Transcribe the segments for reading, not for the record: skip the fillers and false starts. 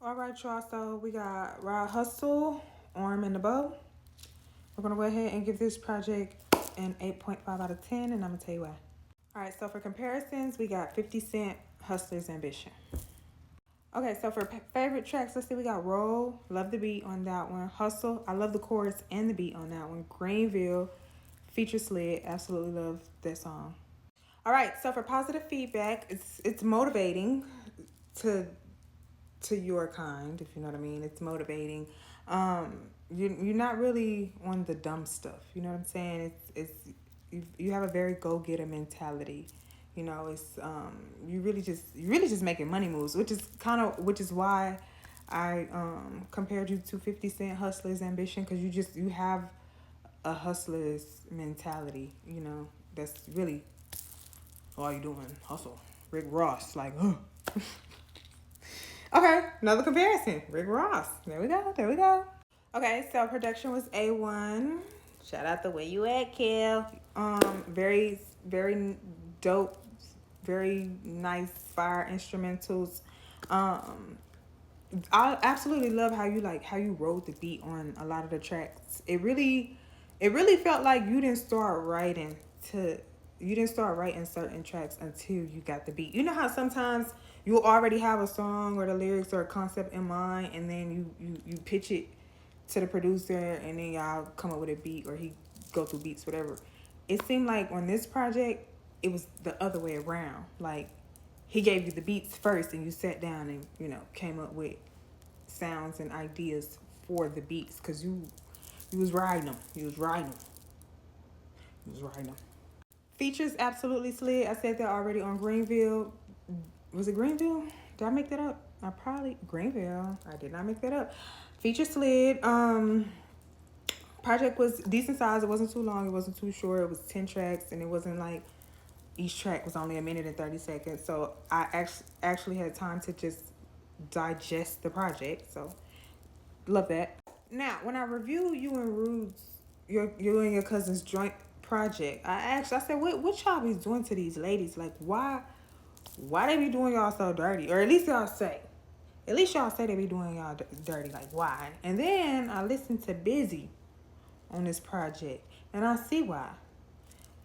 All right, y'all. So we got Rod Hustle, Arm and the Bow. We're gonna go ahead and give this project an 8.5 out of 10, and I'm gonna tell you why. All right. So for comparisons, we got 50 Cent, Hustler's Ambition. Okay. So for favorite tracks, let's see. We got Roll, love the beat on that one. Hustle, I love the chorus and the beat on that one. Greenville, feature Slid, absolutely love that song. All right. So for positive feedback, it's motivating to your kind, if you know what I mean. It's motivating. You're not really on the dumb stuff. You know what I'm saying? You have a very go getter mentality. You know, it's you really just making money moves, which is why I compared you to 50 Cent Hustler's Ambition, because you have a hustler's mentality. You know, that's really all you doing, hustle. Rick Ross, like, Okay, another comparison. Rick Ross. There we go. There we go. Okay, so production was A1. Shout out the Where You At, Kel. Very dope, very nice fire instrumentals. I absolutely love how you wrote the beat on a lot of the tracks. It really felt like you didn't start writing certain tracks until you got the beat. You know how sometimes you already have a song or the lyrics or a concept in mind, and then you pitch it to the producer, and then y'all come up with a beat, or he go through beats, whatever. It seemed like on this project, it was the other way around. Like, he gave you the beats first, and you sat down and came up with sounds and ideas for the beats, because you was riding them. You was riding them. You was riding them. Features absolutely slid. I said that already on Greenville. Was it Greenville? Did I make that up? I probably Greenville. I did not make that up. Feature slid. Project was decent size. It wasn't too long. It wasn't too short. It was 10 tracks, and it wasn't like each track was only a minute and 30 seconds. So I actually had time to just digest the project. So love that. Now, when I review you and Rude's, you and your cousin's joint project, I said, what y'all be doing to these ladies? Like, why they be doing y'all so dirty? Or at least y'all say they be doing y'all dirty. Like, why? And then I listened to Busy on this project, and I see why.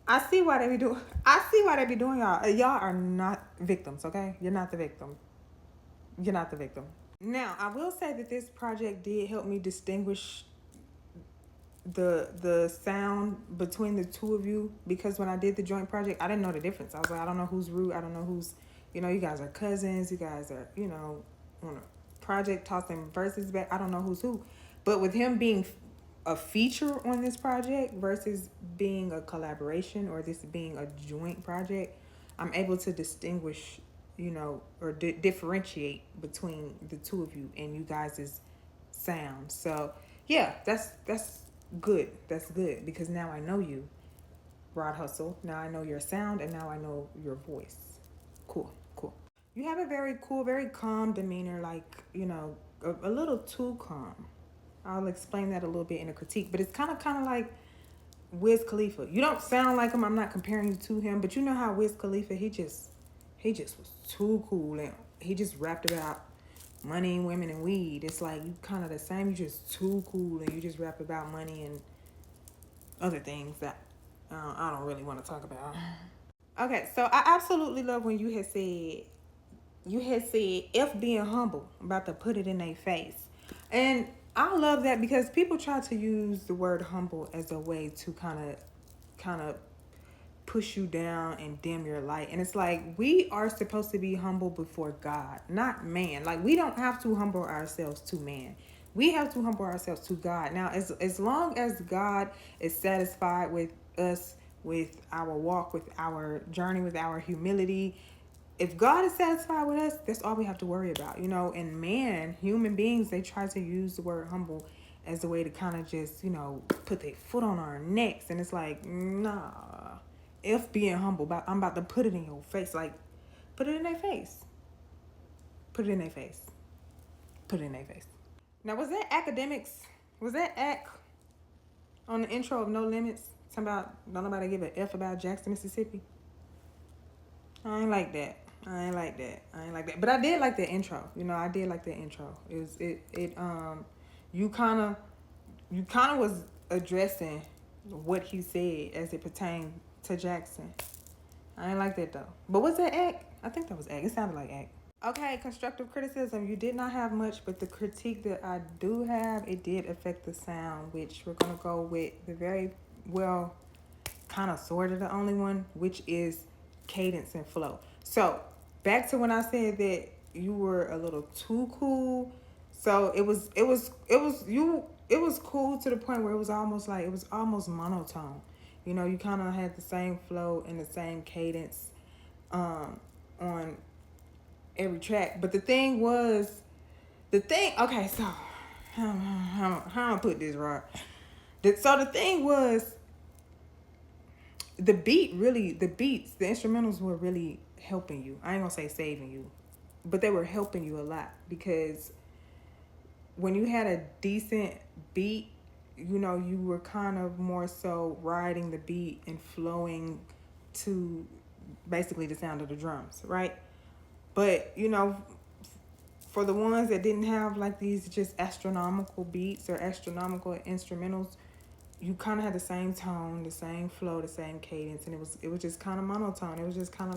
I see why they be doing. I see why they be doing y'all. Y'all are not victims, okay? You're not the victim. You're not the victim. Now, I will say that this project did help me distinguish the sound between the two of you, because when I did the joint project, I didn't know the difference. I was like, I don't know who's Rude. I don't know who's, you guys are cousins. You guys are, on a project tossing verses back. I don't know who's who. But with him being a feature on this project versus being a collaboration or this being a joint project, I'm able to distinguish, or differentiate between the two of you and you guys' sound. So yeah, that's good. That's good, because now I know you, Rod Hustle. Now I know your sound, and now I know your voice. Cool, cool. You have a very cool, very calm demeanor, like, a little too calm. I'll explain that a little bit in a critique, but it's kind of like Wiz Khalifa. You don't sound like him. I'm not comparing you to him, but you know how Wiz Khalifa, he just was too cool, and he just rapped about money, women, and weed. It's like you kind of the same. You just too cool, and you just rap about money and other things that I don't really want to talk about. Okay, so I absolutely love when you had said if being humble, I'm about to put it in their face. And I love that, because people try to use the word humble as a way to kind of push you down and dim your light. And it's like, we are supposed to be humble before God, not man. Like, we don't have to humble ourselves to man. We have to humble ourselves to God. Now, as long as God is satisfied with us, with our walk, with our journey, with our humility, if God is satisfied with us, that's all we have to worry about. And man, human beings, they try to use the word humble as a way to kind of just, put their foot on our necks. And it's like, nah. If being humble, I'm about to put it in your face. Like, put it in their face. Put it in their face. Put it in their face. Now, was that academics? Was that act on the intro of No Limits? Talking about don't nobody give a F about Jackson, Mississippi? I ain't like that. I ain't like that. I ain't like that. But I did like the intro. You know, I did like the intro. You kind of was addressing what he said as it pertained to Jackson. I ain't like that though. But was that act? I think that was act. It sounded like act. Okay, constructive criticism. You did not have much, but the critique that I do have, it did affect the sound, which we're gonna go with the very well, kind of sort of the only one, which is cadence and flow. So back to when I said that you were a little too cool. So it was cool to the point where it was almost monotone. You know, you kind of had the same flow and the same cadence on every track. But okay, so how I put this right. So the thing was, the instrumentals were really helping you. I ain't gonna say saving you, but they were helping you a lot, because when you had a decent beat, you know, you were kind of more so riding the beat and flowing to basically the sound of the drums, right? But, you know, for the ones that didn't have like these just astronomical beats or astronomical instrumentals, you kind of had the same tone, the same flow, the same cadence, and it was just kind of monotone. It was just kind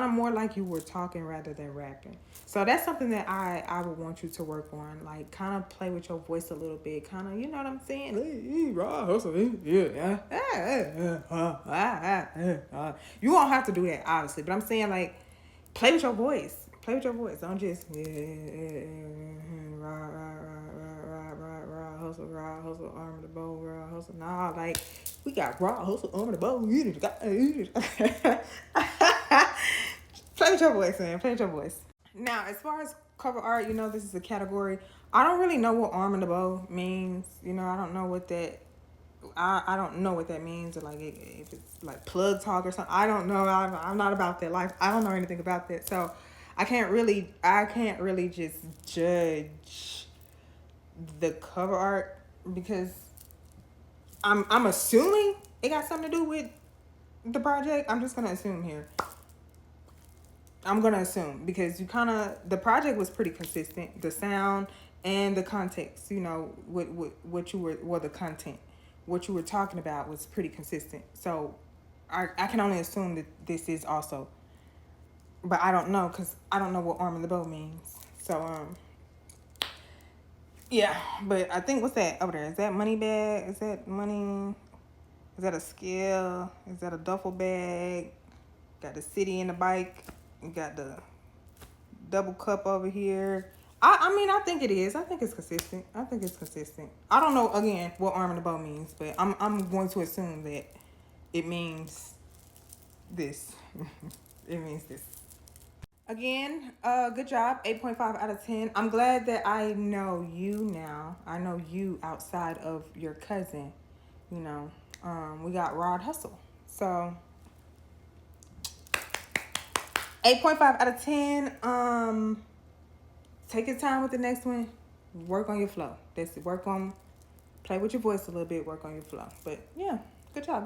of more like you were talking rather than rapping. So that's something that I would want you to work on. Like, kind of play with your voice a little bit. Kind of, you know what I'm saying? You won't have to do that, obviously. But I'm saying, like, play with your voice. Play with your voice. Don't just raw hustle, arm of the bow, raw hustle. Nah, like, we got raw hustle, arm of the bow. Play with your voice, man. Play with your voice. Now, as far as cover art, you know, this is a category. I don't really know what arm of the bow means. You know, I don't know what that. I don't know what that means, or like if it's like plug talk or something. I don't know. I'm not about that life. I don't know anything about that, so I can't really just judge the cover art, because I'm assuming it got something to do with the project. I'm just gonna assume here. I'm gonna assume, because the project was pretty consistent, the sound and the context. You know, what you were the content. What you were talking about was pretty consistent. So I can only assume that this is also. But I don't know, because I don't know what arm of the bow means. So, yeah. But I think, what's that over there? Is that money bag? Is that money? Is that a scale? Is that a duffel bag? Got the city and the bike. You got the double cup over here. I mean, I think it is. I think it's consistent. I don't know, again, what arm of the bow means, but I'm going to assume that it means this. It means this. Again, good job. 8.5 out of 10. I'm glad that I know you now. I know you outside of your cousin. You know, we got Rod Hustle. So 8.5 out of 10. Take your time with the next one. Work on your flow. Play with your voice a little bit. Work on your flow. But yeah, good job.